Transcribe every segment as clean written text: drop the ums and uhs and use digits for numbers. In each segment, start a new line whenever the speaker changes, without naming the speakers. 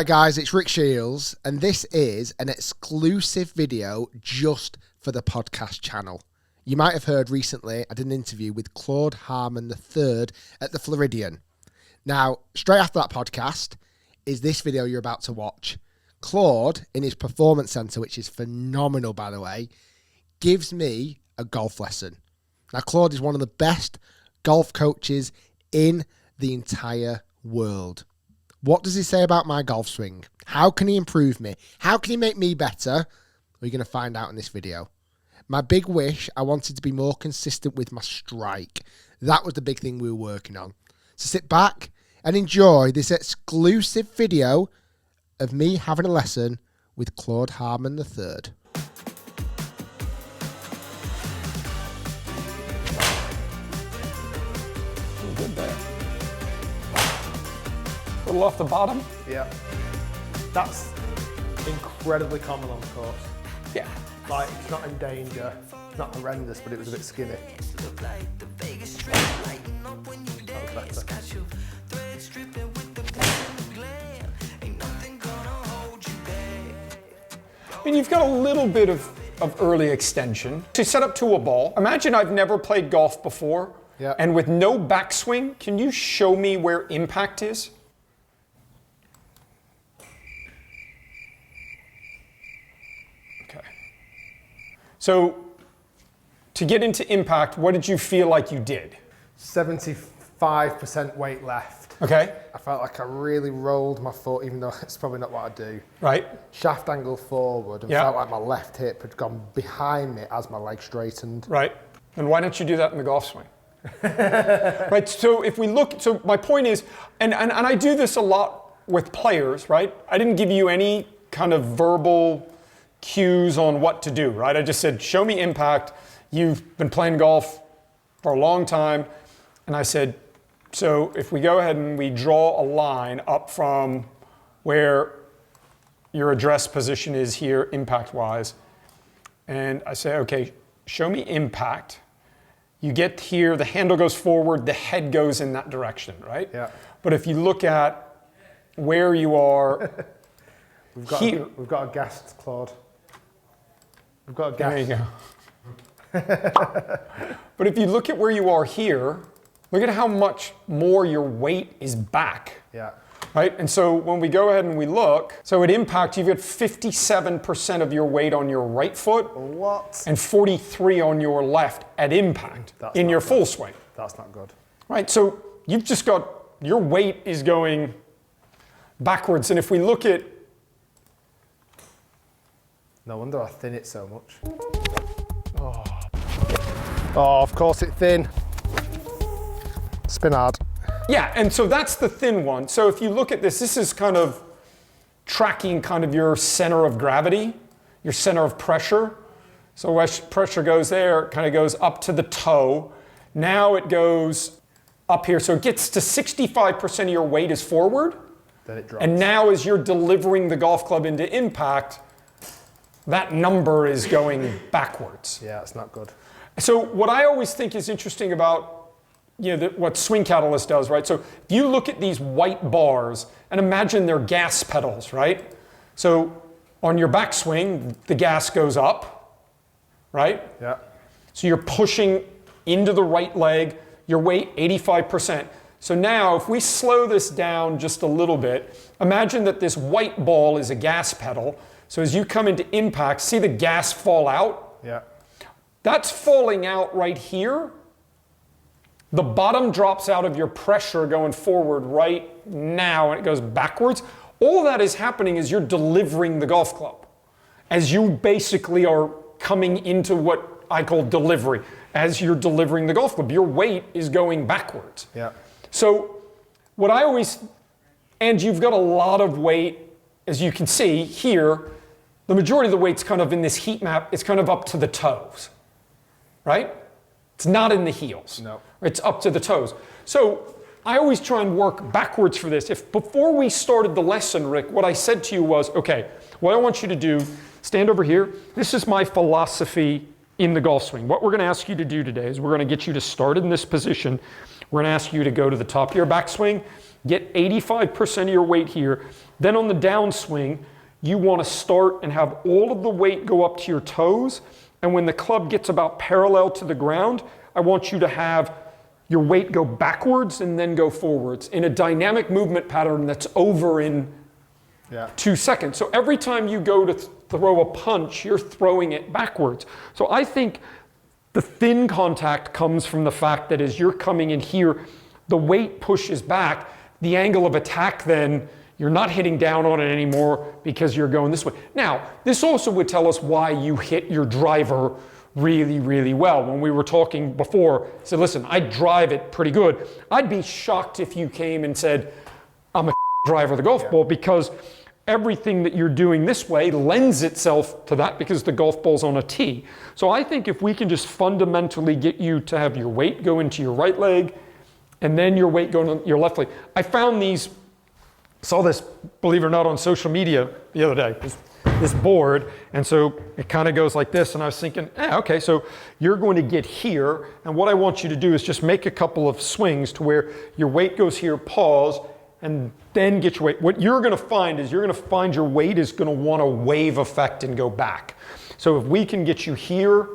Hi guys, it's Rick Shiels, and this is an exclusive video just for the podcast channel. You might have heard recently I did an interview with Claude Harmon III at the Floridian. Now, straight after that podcast is this video you're about to watch. Claude, in his performance center, which is phenomenal by the way, gives me a golf lesson. Now, Claude is one of the best golf coaches in the entire world. What does he say about my golf swing? How can he improve me? How can he make me better? We're going to find out in this video. My big wish, I wanted to be more consistent with my strike. That was the big thing we were working on. So sit back and enjoy this exclusive video of me having a lesson with Claude Harmon III.
Good there. A little off the bottom.
Yeah. That's incredibly common on the course.
Yeah.
Like, it's not in danger, it's not horrendous, but it was a bit skinny. That was better.
I mean, you've got a little bit of early extension. To set up to a ball, imagine I've never played golf before,
Yeah.
and with no backswing, can you show me where impact is? Okay. So, to get into impact, what did you feel like you did?
75% weight left.
Okay.
I felt like I really rolled my foot, even though it's probably not what I do.
Right.
Shaft angle forward, and
Yeah.
felt like my left hip had gone behind me as my leg straightened.
Right. And why don't you do that in the golf swing? Right. So if we look, so my point is, and I do this a lot with players, right? I didn't give you any kind of verbal cues on what to do, right? I just said, show me impact. You've been playing golf for a long time. And I said, so if we go ahead and we draw a line up from where your address position is here, impact-wise, and I say, okay, show me impact. You get here, the handle goes forward, the head goes in that direction, right?
Yeah.
But if you look at where you are
We've got a guest, Claude. We've got a guest.
There you go. But if you look at where you are here, look at how much more your weight is back.
Yeah.
Right? And so when we go ahead and we look, so at impact, you've got 57% of your weight on your right foot.
What?
And 43 on your left at impact in your full swing.
That's not good.
Right? So you've just got, your weight is going backwards. And if we look at,
No wonder I thin it so much. Oh, of course it's thin. Spin hard.
yeah, and so that's the thin one. So if you look at this, this is kind of tracking kind of your center of gravity, your center of pressure. So as pressure goes there, it kind of goes up to the toe. Now it goes up here. So it gets to 65% of your weight is forward.
Then it drops.
And now as you're delivering the golf club into impact, that number is going backwards.
Yeah, it's not good.
So what I always think is interesting about what Swing Catalyst does, right? So if you look at these white bars and imagine they're gas pedals, right? So on your backswing, the gas goes up, right?
Yeah.
So you're pushing into the right leg, your weight 85%. So now if we slow this down just a little bit, imagine that this white ball is a gas pedal. So as you come into impact, see the gas fall out?
Yeah.
That's falling out right here. The bottom drops out of your pressure going forward right now and it goes backwards. All that is happening is you're delivering the golf club. As you basically are coming into what I call delivery. As you're delivering the golf club, your weight is going backwards.
Yeah.
So what I always, and you've got a lot of weight, as you can see here, the majority of the weight's kind of in this heat map, it's kind of up to the toes, right? It's not in the heels.
No.
It's up to the toes. So I always try and work backwards for this. If before we started the lesson, Rick, what I said to you was, okay, what I want you to do, stand over here. This is my philosophy in the golf swing. What we're going to ask you to do today is we're going to get you to start in this position. We're going to ask you to go to the top of your backswing Get 85% of your weight here. Then on the downswing, you want to start and have all of the weight go up to your toes. And when the club gets about parallel to the ground, I want you to have your weight go backwards and then go forwards in a dynamic movement pattern that's over in 2 seconds. So every time you go to throw a punch, you're throwing it backwards. So I think the thin contact comes from the fact that as you're coming in here, the weight pushes back. The angle of attack then, you're not hitting down on it anymore because you're going this way. Now, this also would tell us why you hit your driver really, really well. When we were talking before, I said, listen, I drive it pretty good. I'd be shocked if you came and said, I'm a driver of the golf ball, because everything that you're doing this way lends itself to that because the golf ball's on a tee. So I think if we can just fundamentally get you to have your weight go into your right leg and then your weight going on your left leg. I found these, saw this, believe it or not, on social media the other day, this board, and so it kind of goes like this, and I was thinking, okay, so you're going to get here, and what I want you to do is just make a couple of swings to where your weight goes here, pause, and then get your weight. What you're going to find is you're going to find your weight is going to want a wave effect and go back. So if we can get you here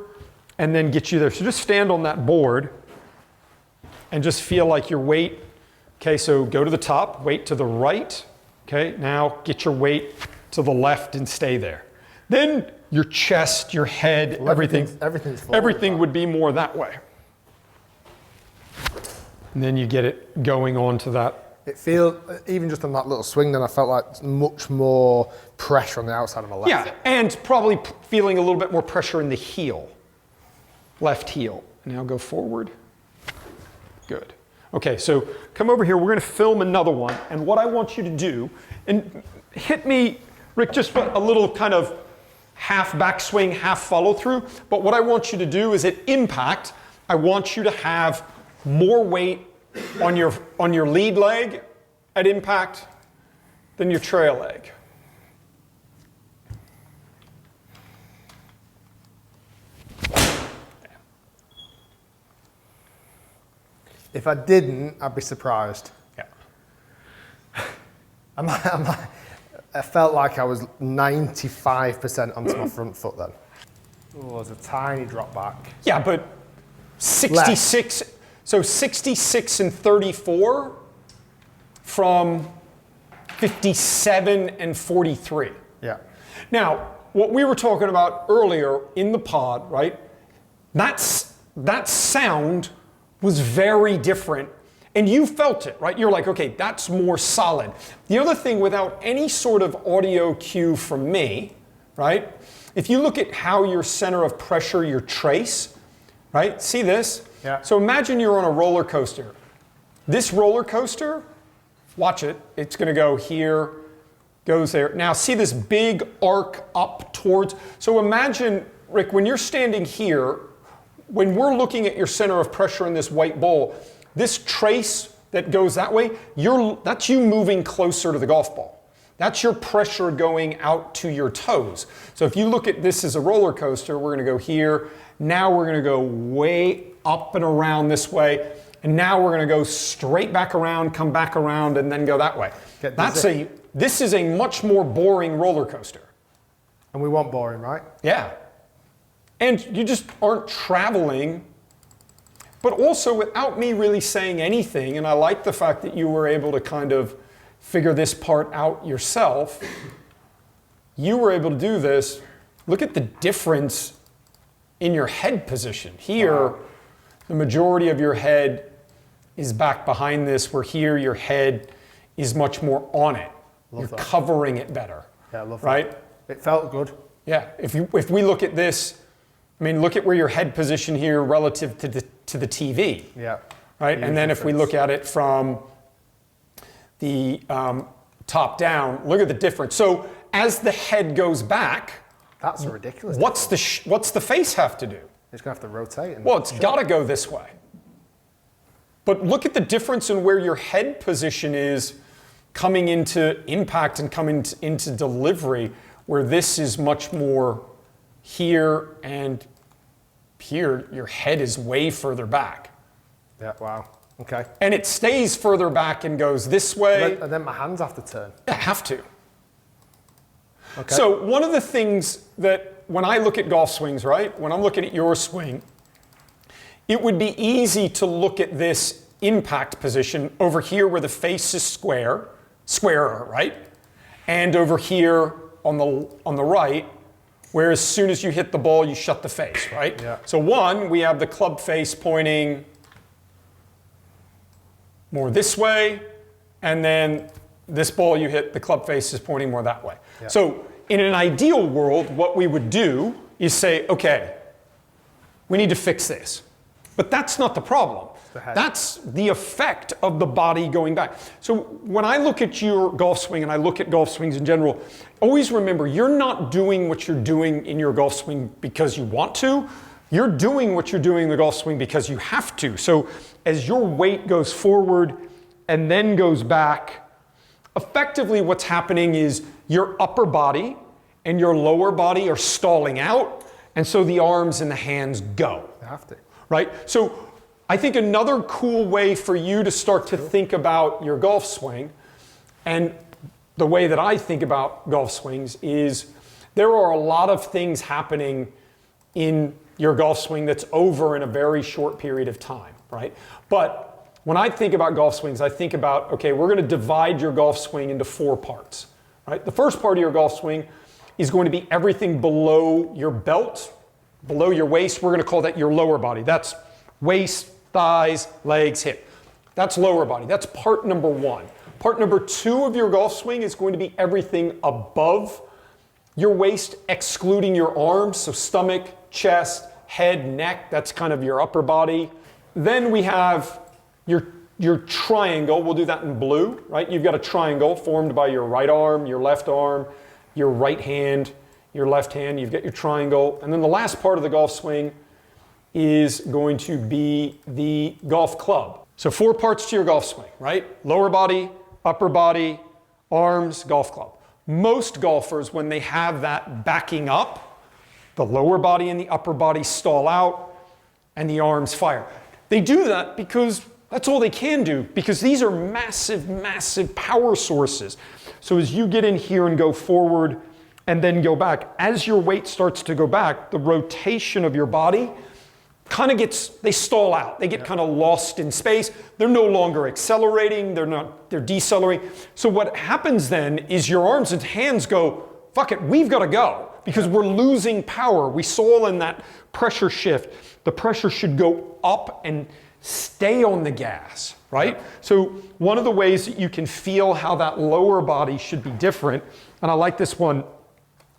and then get you there, so just stand on that board and just feel like your weight, okay, so go to the top, weight to the right, okay, now get your weight to the left and stay there. Then your chest, your head,
well,
everything would be more that way. And then you get it going on to that.
It feels, even just on that little swing, then I felt like much more pressure on the outside of my left.
Yeah, and probably feeling a little bit more pressure in the heel, left heel. Now go forward. Good. Okay, so come over here. We're going to film another one. And what I want you to do, and hit me, Rick, just a little kind of half backswing, half follow through. But what I want you to do is at impact, I want you to have more weight on your lead leg at impact than your trail leg.
If I didn't, I'd be surprised.
Yeah.
I felt like I was 95% onto my front foot then. Oh, there's a tiny drop back.
Yeah, but 66, less. So 66 and 34 from 57 and 43.
Yeah.
Now, what we were talking about earlier in the pod, right? That sound was very different, and you felt it, right? You're like, okay, that's more solid. The other thing, without any sort of audio cue from me, right? If you look at how your center of pressure, your trace, right? See this?
Yeah.
So imagine you're on a roller coaster. This roller coaster, watch it. It's going to go here, goes there. Now see this big arc up towards. So imagine, Rick, when you're standing here, when we're looking at your center of pressure in this white bowl, this trace that goes that way, that's you moving closer to the golf ball. That's your pressure going out to your toes. So if you look at this as a roller coaster, we're going to go here. Now we're going to go way up and around this way. And now we're going to go straight back around, come back around, and then go that way. This is a much more boring roller coaster.
And we want boring, right?
Yeah. And you just aren't traveling, but also without me really saying anything, and I like the fact that you were able to kind of figure this part out yourself. You were able to do this. Look at the difference in your head position. Here, the majority of your head is back behind this, where here your head is much more on it. You're covering it better.
Yeah, I love that.
Right?
It felt good.
Yeah, if we look at this, I mean, look at where your head position here relative to the TV.
Yeah.
Right, and then if we look at it from the top down, look at the difference. So as the head goes back,
that's ridiculous.
What's the face have to do?
It's gonna have to rotate.
Well, it's got to go this way. But look at the difference in where your head position is coming into impact and coming into delivery, where this is much more here, and here your head is way further back.
Yeah, wow. Okay.
And it stays further back and goes this way.
And then my hands have to turn.
I have to.
Okay.
So one of the things that when I look at golf swings, right, when I'm looking at your swing, it would be easy to look at this impact position over here where the face is squarer, right? And over here on the right, where as soon as you hit the ball, you shut the face, right?
Yeah.
So one, we have the club face pointing more this way, and then this ball you hit, the club face is pointing more that way.
Yeah.
So in an ideal world, what we would do is say, okay, we need to fix this. But that's not the problem. That's the effect of the body going back. So when I look at your golf swing and I look at golf swings in general, always remember you're not doing what you're doing in your golf swing because you want to. You're doing what you're doing in the golf swing because you have to. So as your weight goes forward and then goes back, effectively what's happening is your upper body and your lower body are stalling out, and so the arms and the hands go.
They have to.
Right? So I think another cool way for you to start to think about your golf swing, and the way that I think about golf swings, is there are a lot of things happening in your golf swing that's over in a very short period of time, right? But when I think about golf swings, I think about, okay, we're going to divide your golf swing into 4 parts, right? The first part of your golf swing is going to be everything below your belt, below your waist. We're going to call that your lower body. That's waist, thighs, legs, hip. That's lower body. That's part number 1. Part number 2 of your golf swing is going to be everything above your waist, excluding your arms, so stomach, chest, head, neck. That's kind of your upper body. Then we have your triangle. We'll do that in blue, right? You've got a triangle formed by your right arm, your right hand, your left hand. You've got your triangle. And then the last part of the golf swing is going to be the golf club. So 4 parts to your golf swing, right? Lower body, upper body, arms, golf club. Most golfers, when they have that backing up, the lower body and the upper body stall out and the arms fire. They do that because that's all they can do, because these are massive, massive power sources. So as you get in here and go forward and then go back, as your weight starts to go back, the rotation of your body kind of they stall out. They get kind of lost in space. They're no longer accelerating. They're decelerating. So what happens then is your arms and hands go, fuck it, we've got to go, because we're losing power. We saw in that pressure shift, the pressure should go up and stay on the gas, right? So one of the ways that you can feel how that lower body should be different, and I like this one,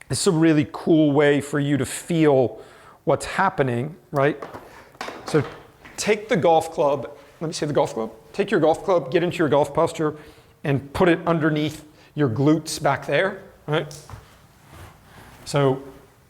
this is a really cool way for you to feel what's happening, right? So take the golf club, let me say the golf club. Take your golf club, get into your golf posture, and put it underneath your glutes back there, right? So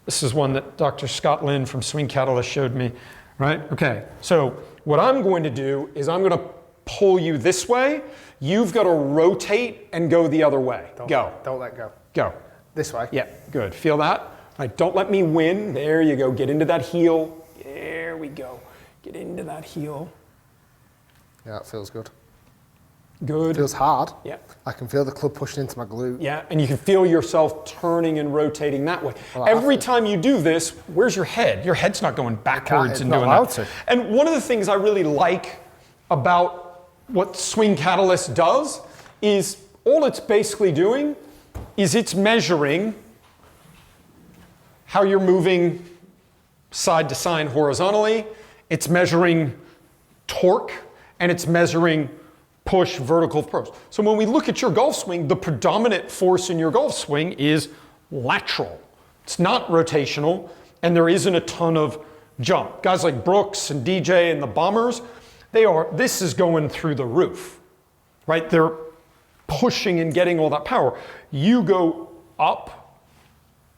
this is one that Dr. Scott Lynn from Swing Catalyst showed me, right? Okay, so what I'm going to do is I'm going to pull you this way. You've got to rotate and go the other way. Go.
Don't let go.
Go.
This way.
Yeah, good. Feel that? All right, don't let me win. There you go. Get into that heel. There we go. Get into that heel.
Yeah, it feels good.
Good.
It feels hard.
Yeah.
I can feel the club pushing into my glute.
Yeah, and you can feel yourself turning and rotating that way. Well, every time you do this, where's your head? Your head's not going backwards and doing that. To. And one of the things I really like about what Swing Catalyst does is all it's basically doing is it's measuring how you're moving side to side horizontally. It's measuring torque, and it's measuring push, vertical approach. So when we look at your golf swing, the predominant force in your golf swing is lateral. It's not rotational, and there isn't a ton of jump. Guys like Brooks and DJ and the Bombers, this is going through the roof, right? They're pushing and getting all that power. You go up,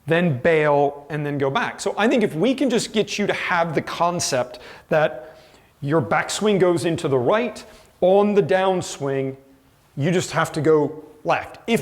then bail, and then go back. So I think if we can just get you to have the concept that your backswing goes into the right, on the downswing, you just have to go left. You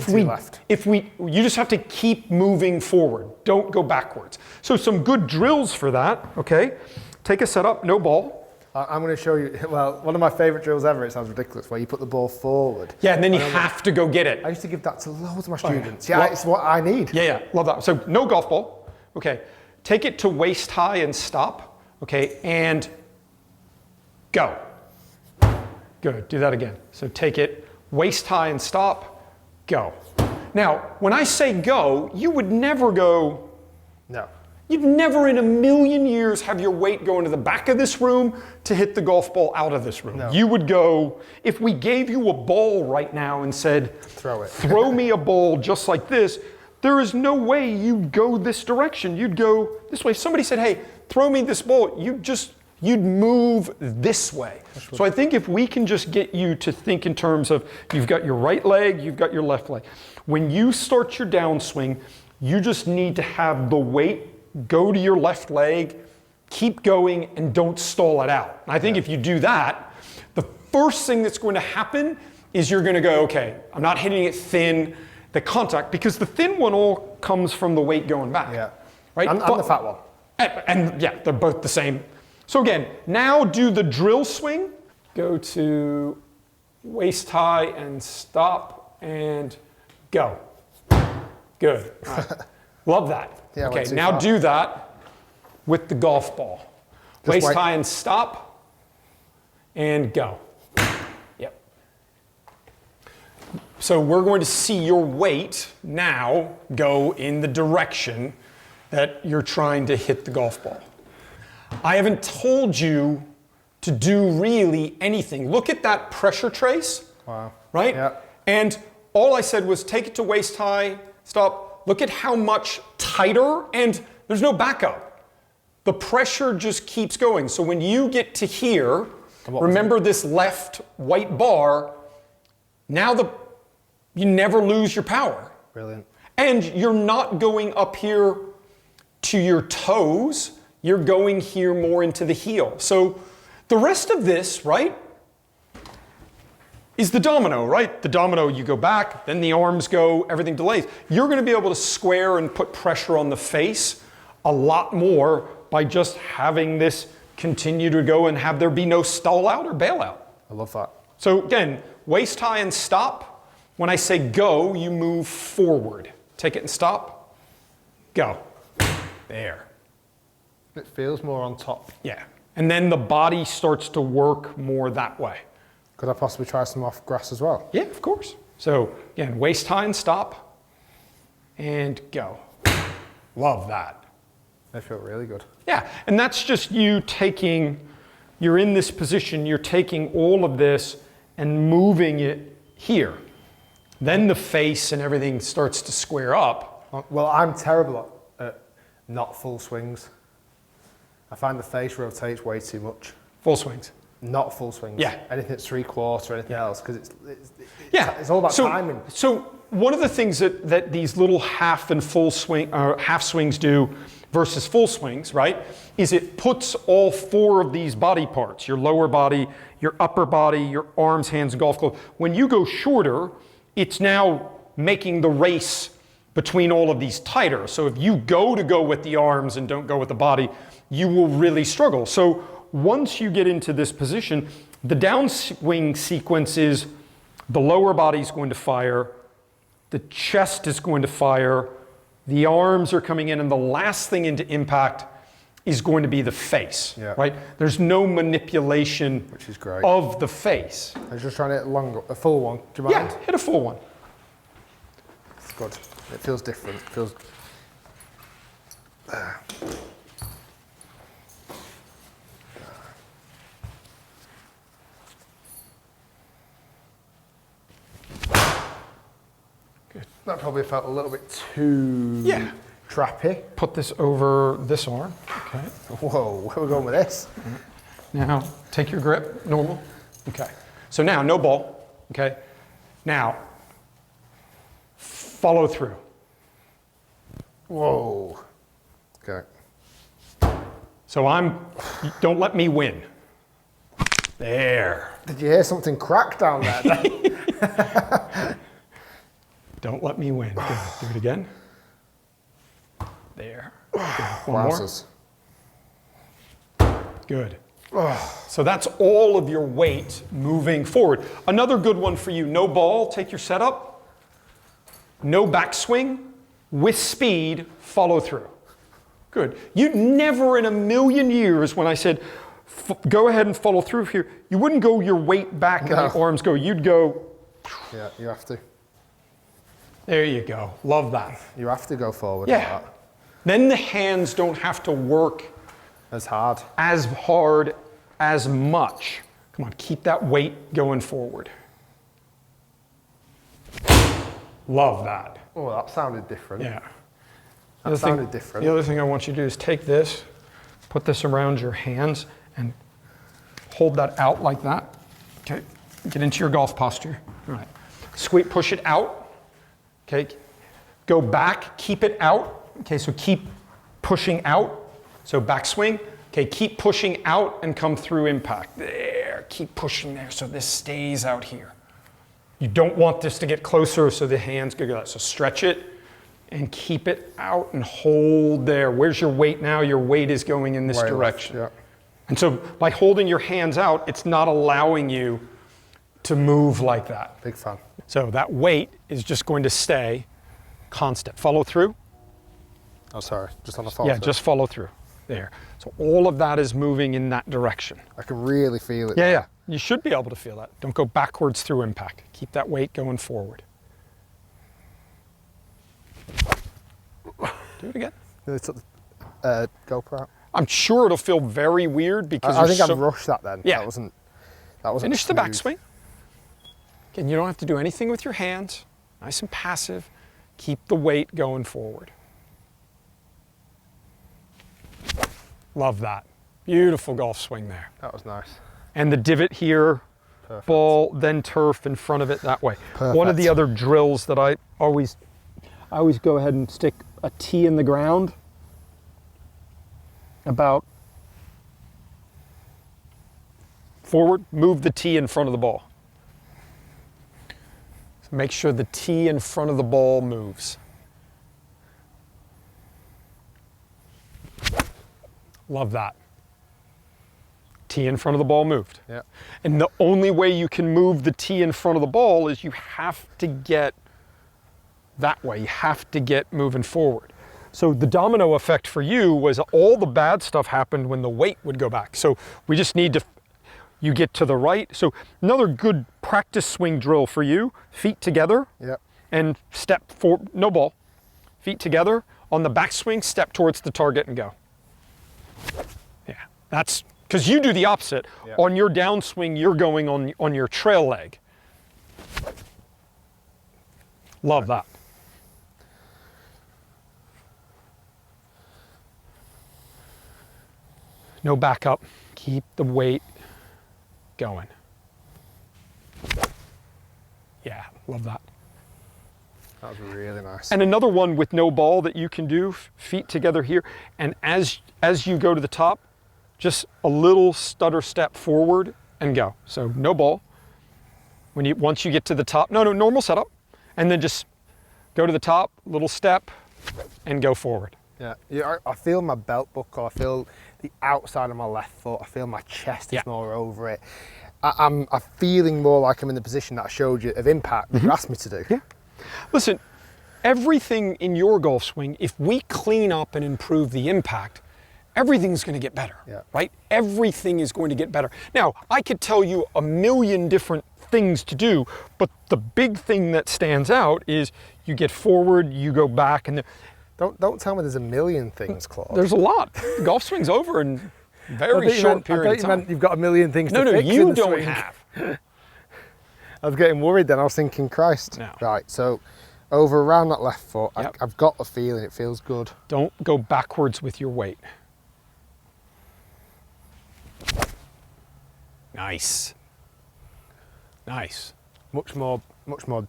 just have to keep moving forward. Don't go backwards. So some good drills for that, okay? Take a setup, no ball.
I'm going to show you, well, one of my favourite drills ever, it sounds ridiculous, where you put the ball forward.
Yeah, and then you have to go get it.
I used to give that to loads of my students. Yeah, it's what I need.
Yeah, love that. So no golf ball. Okay, take it to waist high and stop. Okay, and go. Good, do that again. So take it waist high and stop, go. Now, when I say go, you would never go.
No.
You'd never in a million years have your weight go into the back of this room to hit the golf ball out of this room.
No.
You would go, if we gave you a ball right now and said,
throw it.
Throw me a ball just like this, there is no way you'd go this direction. You'd go this way. If somebody said, hey, throw me this ball, you'd move this way. So I think if we can just get you to think in terms of, you've got your right leg, you've got your left leg. When you start your downswing, you just need to have the weight go to your left leg, keep going, and don't stall it out. And I think if you do that, the first thing that's going to happen is you're going to go, okay, I'm not hitting it thin, the contact, because the thin one all comes from the weight going back.
Yeah.
Right?
And the fat one.
And yeah, they're both the same. So again, now do the drill swing. Go to waist high and stop and go. Good. All right. Love that.
Yeah,
okay, now
far.
do that with the golf ball. Waist high and stop and go. Yep. So we're going to see your weight now go in the direction that you're trying to hit the golf ball. I haven't told you to do really anything. Look at that pressure trace.
Wow.
Right?
Yeah.
And all I said was take it to waist high, stop. Look at how much tighter, and there's no backup. The pressure just keeps going. So when you get to here, remember this left white bar, now you never lose your power.
Brilliant.
And you're not going up here to your toes, you're going here more into the heel. So the rest of this, right, is the domino, right? The domino, you go back, then the arms go, everything delays. You're going to be able to square and put pressure on the face a lot more by just having this continue to go and have there be no stall out or bail out.
I love that.
So again, waist high and stop. When I say go, you move forward. Take it and stop. Go. There.
It feels more on top.
Yeah. And then the body starts to work more that way.
Could I possibly try some off grass as well?
Yeah, of course. So again, waist high and stop, and go. Love that.
They feel really good.
Yeah, and that's just you taking, you're in this position, you're taking all of this and moving it here. Then the face and everything starts to square up.
Well, I'm terrible at not full swings. I find the face rotates way too much.
Full swings.
Not full swings.
Yeah.
Anything that's 3/4 or anything else, because
Yeah.
it's all about timing.
So one of the things that these little half and full swing or half swings do versus full swings, right, is it puts all four of these body parts, your lower body, your upper body, your arms, hands, and golf club. When you go shorter, it's now making the race between all of these tighter. So if you go with the arms and don't go with the body, you will really struggle. So once you get into this position, the downswing sequence is the lower body is going to fire, the chest is going to fire, the arms are coming in, and the last thing into impact is going to be the face, right? There's no manipulation
Which is great.
of the face.
I was just trying to hit a full one. Do you mind?
Yeah, hit a full one.
It's good. It feels different. It feels... That probably felt a little bit too trappy.
Put this over this arm. Okay.
Whoa, where are we going with this?
Now, take your grip, normal. Okay. So now, no ball. Okay. Now, follow through.
Whoa. Okay.
So don't let me win. There.
Did you hear something crack down there?
Don't let me win. Good. Do it again. There. Good. One more. Good. So that's all of your weight moving forward. Another good one for you, no ball, take your setup. No backswing, with speed, follow through. Good. You'd never in a million years, when I said, go ahead and follow through here, you wouldn't go your weight back and the arms go. You'd go.
Yeah, you have to.
There you go. Love that.
You have to go forward.
Yeah.
Like that.
Then the hands don't have to work
as hard,
as much. Come on, keep that weight going forward. Love that.
Oh, that sounded different.
Yeah.
That sounded different.
The other thing I want you to do is take this, put this around your hands, and hold that out like that. Okay. Get into your golf posture. All right. Squeeze, push it out. Okay. Go back, keep it out. Okay, so keep pushing out. So backswing. Okay, keep pushing out and come through impact. There, keep pushing there so this stays out here. You don't want this to get closer so the hands go. So stretch it and keep it out and hold there. Where's your weight now? Your weight is going in this direction.
Left, yeah.
And so by holding your hands out, it's not allowing you to move like that.
Big fan.
So that weight is just going to stay constant. Follow through.
Oh, sorry, just on the follow
Yeah,
through.
just follow through. There. So all of that is moving in that direction.
I can really feel it.
Yeah, yeah. You should be able to feel that. Don't go backwards through impact. Keep that weight going forward. Do it again.
They took the GoPro out.
I'm sure it'll feel very weird because
I think I've rushed that then.
Yeah.
That wasn't
Finish the
smooth.
backswing. Again, you don't have to do anything with your hands. Nice and passive. Keep the weight going forward. Love that. Beautiful golf swing there.
That was nice.
And the divot here,
Perfect.
ball, then turf in front of it that way.
Perfect.
One of the other drills that I always go ahead and stick a tee in the ground about forward, move the tee in front of the ball. So make sure the tee in front of the ball moves. Love that. Tee in front of the ball moved.
Yeah.
And the only way you can move the tee in front of the ball is you have to get that way. You have to get moving forward. So the domino effect for you was all the bad stuff happened when the weight would go back. So we just need to, you get to the right. So another good practice swing drill for you, feet together.
Yep.
And step forward, no ball. Feet together. On the backswing, step towards the target and go. Yeah, that's, because you do the opposite.
Yep.
On your downswing, you're going on your trail leg. Love that. No backup. Keep the weight going. Yeah, love that.
That was really nice.
And another one with no ball that you can do, feet together here. And as you go to the top, just a little stutter step forward and go. So no ball. Once you get to the top, no, normal setup. And then just go to the top, little step, and go forward.
Yeah, I feel my belt buckle, I feel the outside of my left foot, I feel my chest is more over it. I'm feeling more like I'm in the position that I showed you of impact that you asked me to do.
Yeah. Listen, everything in your golf swing, if we clean up and improve the impact, everything's going to get better, right? Everything is going to get better. Now, I could tell you a million different things to do, but the big thing that stands out is you get forward, you go back, and
Don't tell me there's a million things, Claude.
there's a lot. The golf swing's over in a very short period of time.
You've got a million things to
No,
fix in
you
the
don't
swing.
have.
I was getting worried then. I was thinking, Christ.
No.
Right, so over around that left foot,
Yep.
I've got the feeling it feels good.
Don't go backwards with your weight. Nice. Nice.
Much more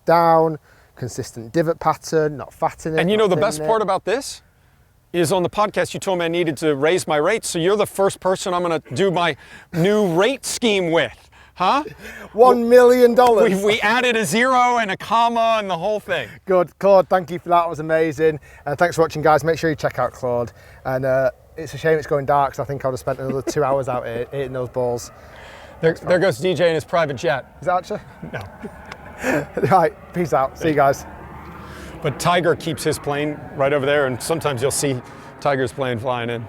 down, consistent divot pattern, not fatting it.
And you know
not
the best
thinning
part
it.
about this is on the podcast you told me I needed to raise my rates, so you're the first person I'm going to do my new rate scheme with, huh?
$1 million.
We added a zero and a comma and the whole thing.
Good, Claude. Thank you for that. It was amazing. And thanks for watching, guys. Make sure you check out Claude. And it's a shame it's going dark, because I think I would have spent another 2 hours out here hitting those balls.
There goes DJ in his private jet.
Is that actually?
No.
Right, peace out. See you guys.
But Tiger keeps his plane right over there, and sometimes you'll see Tiger's plane flying in.